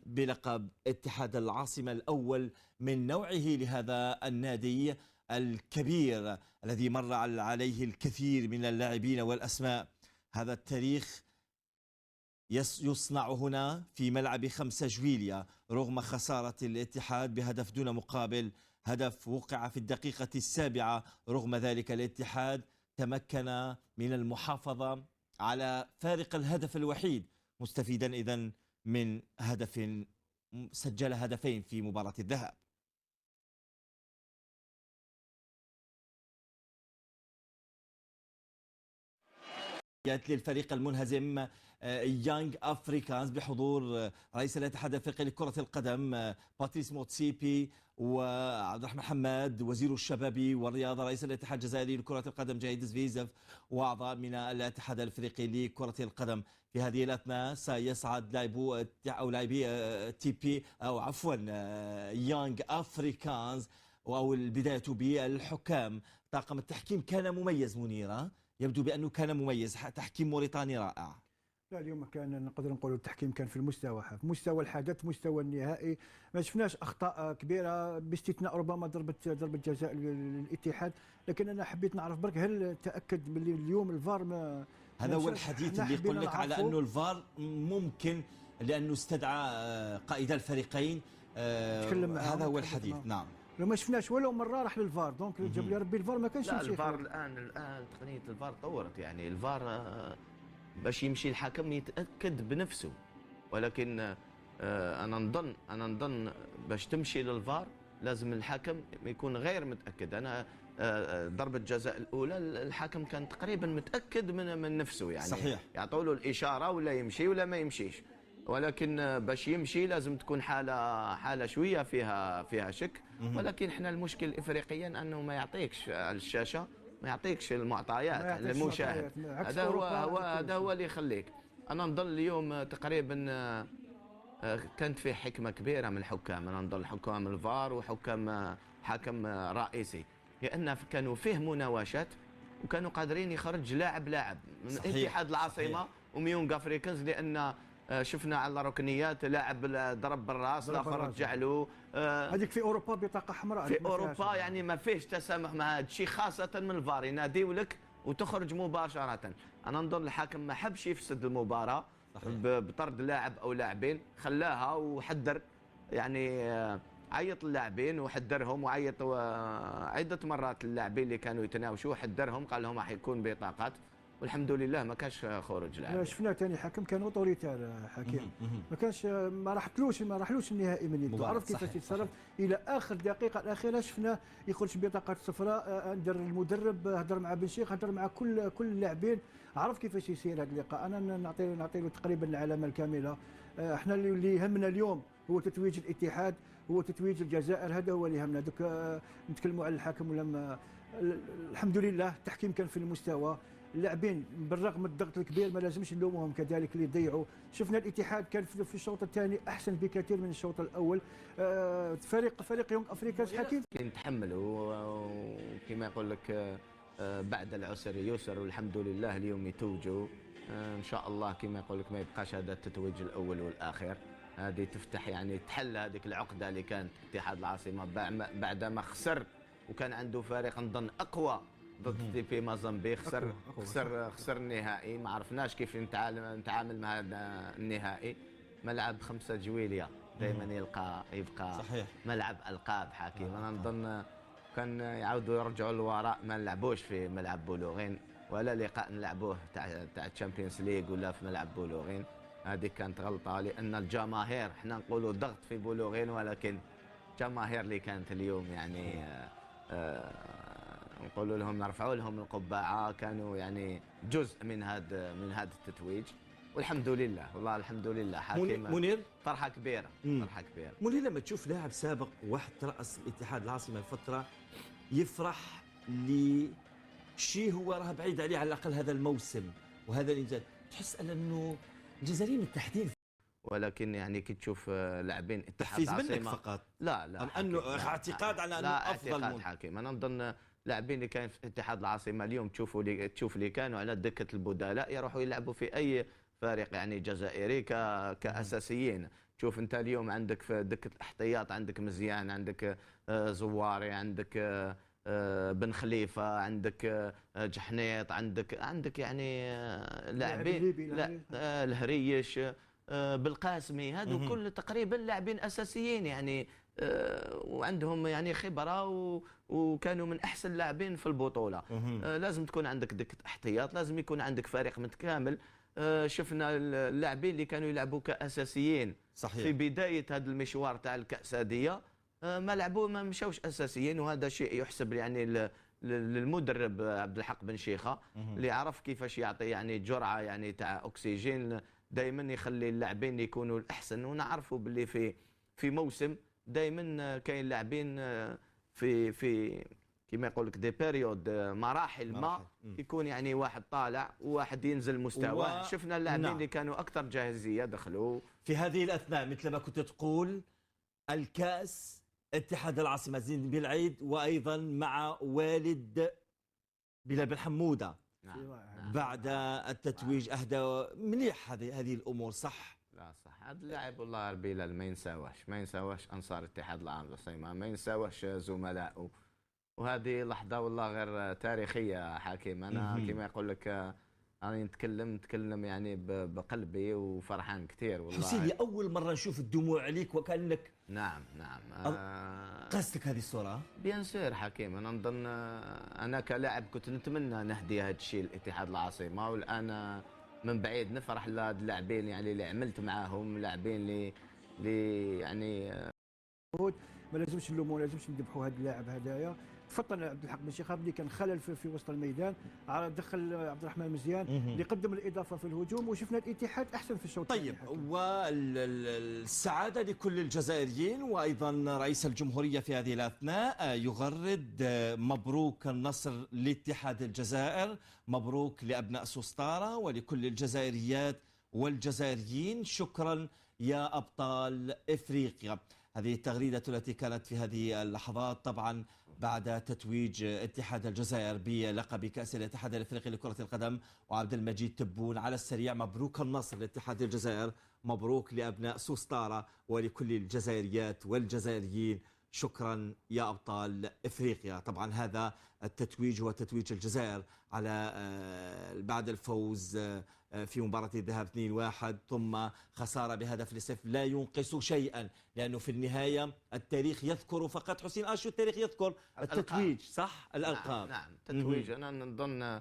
بلقب اتحاد العاصمة الأول من نوعه لهذا النادي الكبير الذي مر عليه الكثير من اللاعبين والأسماء. هذا التاريخ يصنع هنا في ملعب 5 جويليا رغم خسارة الاتحاد بهدف دون مقابل، هدف وقع في الدقيقة 7. رغم ذلك الاتحاد تمكن من المحافظة على فارق الهدف الوحيد، مستفيدا إذن من هدف، سجل هدفين في مباراة الذهاب. للفريق المنهزم يانغ افريكانز بحضور رئيس الاتحاد الافريقي لكرة القدم باتريس موتسيبي وعبد الرحمن حماد وزير الشباب والرياضة، رئيس الاتحاد الجزائري لكرة القدم جايد زفيزف، واعضاء من الاتحاد الافريقي لكرة القدم. في هذه الاثناء سيصعد لاعبي تي بي او عفوا يانغ افريكانز، او البداية بالحكام. طاقم التحكيم كان مميز منيرة، يبدو بأنه كان مميز، تحكيم موريتاني رائع. لا اليوم كان نقدر نقولوا التحكيم كان في المستوى، مستوى الحدث، مستوى النهائي. ما شفناش اخطاء كبيره باستثناء ربما ضربه جزاء للاتحاد، لكن انا حبيت نعرف برك هل تاكد باللي اليوم الفار ما هذا هو الحديث اللي يقول لك على انه الفار ممكن لانه استدعى قائد الفريقين. هذا هو الحديث. نعم لو ما شفناش ولو مره راح للفار، دونك جاب لي ربي الفار ما كانش لا يمشي. الفار الان تقنيه الفار طورت، يعني الفار باش يمشي الحكم يتاكد بنفسه، ولكن انا نظن باش تمشي للفار لازم الحكم يكون غير متاكد. انا ضربه الجزاء الاولى الحكم كان تقريبا متاكد من نفسه، يعني صحيح، يعطوا له الاشاره ولا يمشي ولا ما يمشيش، ولكن باش يمشي لازم تكون حاله شويه فيها شك. ولكن احنا المشكل افريقيا انه ما يعطيكش الشاشه، ما يعطيكش المعطيات للمشاهد. هذا هو اللي يخليك. انا نظن اليوم تقريبا كانت فيه حكمه كبيره من الحكام، انا نظن حكام الفار وحكام حكم رئيسي، لان كانوا فيه مناوشات وكانوا قادرين يخرج لاعب من اتحاد العاصمه وميونغ افريكانز، لان شفنا على ركنيات لاعب ضرب بالراس الاخر رجع له. هذيك في اوروبا بطاقه حمراء، في اوروبا يعني ما فيش تسامح مع هذا الشيء، خاصه من الفار يناديو لك وتخرج مباشره. انا نظن الحكم ما حبش يفسد المباراه بطرد لاعب او لاعبين، خلاها وحذر، يعني عيط اللاعبين وحذرهم، وعيط عده مرات اللاعبين اللي كانوا يتناوشوا حذرهم، قال لهم راح يكون بطاقات، والحمد لله ما كانش خروج لاعب. شفنا ثاني حكم كان اوتوريتير حكيم، ما كانش ما راحلوش النهائي من يده، عرف كيفاش يتصرف الى اخر دقيقه الاخيره. شفناه يخرج بطاقه صفراء، ندر المدرب، هضر مع بن شيخ، هضر مع كل اللاعبين، عرف كيفاش يسير هذا اللقاء. انا نعطي له تقريبا العلامه الكامله. احنا اللي يهمنا اليوم هو تتويج الاتحاد، هو تتويج الجزائر، هذا هو اللي يهمنا. دوك نتكلموا على الحكم ولما الحمد لله التحكيم كان في المستوى. اللاعبين بالرغم من الضغط الكبير ما لازمش نلومهم كذلك اللي ضيعوا. شفنا الاتحاد كان في الشوط الثاني احسن بكثير من الشوط الاول. فريق يونغ افريكانز حكيم نتحملوا، وكما يقول لك بعد العسر يسر، والحمد لله اليوم يتوجوا ان شاء الله. كما يقول لك ما يبقاش هذا التتويج الاول والاخير، هذه تفتح يعني تحل هذيك العقده اللي كانت اتحاد العاصمه بعد ما خسر، وكان عنده فريق نظن اقوى ضد تي بي مازامبي، خسر النهائي. ما عرفناش كيف نتعامل مع هذا النهائي. ملعب 5 جويليا دائما يبقى صحيح ملعب القاب حكيم. انا نظن كان يعاودوا يرجعوا للوراء، ما نلعبوش في ملعب بولوغين، ولا لقاء نلعبوه تاع الشامبيونز ليغ ولا في ملعب بولوغين. هذه كانت غلطه، لان الجماهير احنا نقولوا ضغط في بولوغين، ولكن الجماهير اللي كانت اليوم يعني نقولوا لهم نرفعوا لهم القبعه، كانوا يعني جزء من هذا التتويج، والحمد لله والله الحمد لله. حكيم منير فرحه كبيره، فرحه كبيره. منير لما تشوف لاعب سابق واحد ترأس الاتحاد العاصمه لفتره يفرح لشيء هو راه بعيد عليه على الاقل هذا الموسم وهذا الانجاز، تحس انه الجزائريين متحدين. ولكن يعني كي تشوف لاعبين اتحاد العاصمه فقط لا انه اعتقاد على انه افضل اعتقاد حكيم. انا نظن لاعبين اللي كانوا في اتحاد العاصمه اليوم تشوف اللي كانوا على دكه البدلاء يروحوا يلعبوا في اي فريق يعني جزائري كاساسيين. شوف انت اليوم عندك في دكه الاحتياط عندك مزيان، عندك زواري، عندك بن خليفه، عندك جحنيط، عندك يعني لاعبين، لا الهريش، بالقاسمي، هذو كل تقريبا لاعبين اساسيين يعني، وعندهم يعني خبره وكانوا من احسن اللاعبين في البطوله. لازم تكون عندك دكه احتياط، لازم يكون عندك فريق متكامل. شفنا اللاعبين اللي كانوا يلعبوا كاساسيين صحيح. في بدايه هذا المشوار تاع الكاس هذه، ما مشاوش اساسيين، وهذا شيء يحسب يعني للمدرب عبد الحق بن شيخه، اللي عرف كيفاش يعطي يعني جرعه يعني تاع اكسجين، دائما يخلي اللاعبين يكونوا الاحسن. ونعرفوا باللي في موسم دائما كاين لاعبين في كما يقول لك دي بيريود، مراحل ما يكون يعني واحد طالع وواحد ينزل مستواه. شفنا اللاعبين اللي كانوا اكثر جاهزيه دخلوا في هذه الاثناء، مثل ما كنت تقول، الكاس اتحاد العاصمه زين بن العيد، وايضا مع والد بلال بن حموده. بعد التتويج اهدى مليح هذه الامور، صح؟ لا صح، هذا اللاعب والله بلال ما ينساوش انصار اتحاد العاصمه، ما ينساوش زملائه، وهذه لحظه والله غير تاريخيه حكيم. انا كما يقول لك انا نتكلم يعني بقلبي وفرحان كثير والله. حسين، اول مره نشوف الدموع عليك وكانك. نعم قصدك هذه الصوره؟ بيان سير حكيم، انا نظن انا كلاعب كنت نتمنى نهدي هذا الشيء لاتحاد العاصمه، والان من بعيد نفرح لهاد اللاعبين يعني اللي عملت معاهم، لاعبين اللي يعني ما لازمش نلوموا، ما لازمش نذبحوا هذا اللاعب هدايا. تفطن عبد الحق بن شيخه اللي كان خلل في وسط الميدان، دخل عبد الرحمن مزيان اللي قدم الاضافه في الهجوم، وشفنا الاتحاد احسن في الشوط. طيب، والسعاده لكل الجزائريين، وايضا رئيس الجمهوريه في هذه الاثناء يغرد مبروك النصر لاتحاد الجزائر، مبروك لابناء سوسطاره ولكل الجزائريات والجزائريين، شكرا يا ابطال افريقيا. هذه التغريدة التي كانت في هذه اللحظات طبعا بعد تتويج اتحاد الجزائر بلقب كأس الاتحاد الافريقي لكرة القدم. وعبد المجيد تبون على السريع: مبروك النصر لاتحاد الجزائر، مبروك لأبناء سوسطارة ولكل الجزائريات والجزائريين، شكرا يا أبطال إفريقيا. طبعا هذا التتويج هو تتويج الجزائر على بعد الفوز في مباراة الذهاب 2-1 ثم خسارة بهدف لصفر، لا ينقص شيئا، لأنه في النهاية التاريخ يذكر فقط. حسين، شو التاريخ يذكر؟ التتويج، صح؟ الألقاب. نعم التتويج. أنا نظن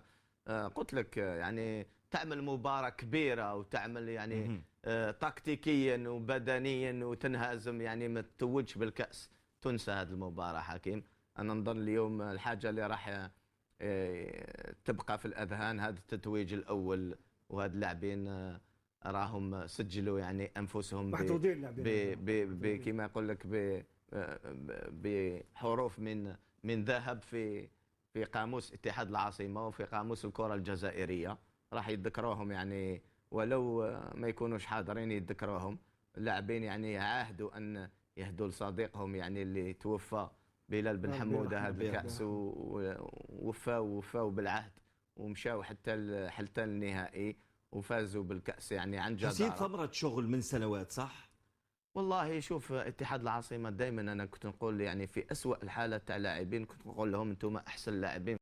قلت لك يعني تعمل مباراة كبيرة وتعمل يعني تكتيكيا وبدنيا وتنهزم، يعني ما تتوجش بالكأس، تنسى هذه المباراة حكيم. أنا نظن اليوم الحاجة اللي راح تبقى في الأذهان هذا التتويج الأول، وهاد اللاعبين راهم سجلوا يعني انفسهم كما يقول لك بحروف من ذهب في قاموس اتحاد العاصمه وفي قاموس الكره الجزائريه. راح يتذكروهم يعني، ولو ما يكونوش حاضرين يتذكروهم. اللاعبين يعني عاهدوا ان يهدوا لصديقهم يعني اللي توفى بلال بن حموده هذا الكاس، ووفاوا بالعهد ومشاو حتى النهائي وفازوا بالكأس يعني عن جدارة. حسين، ثمرة شغل من سنوات، صح؟ والله شوف، اتحاد العاصمة دائما أنا كنت نقول يعني في أسوأ الحالات تاع لاعبين كنت نقول لهم أنتم أحسن لاعبين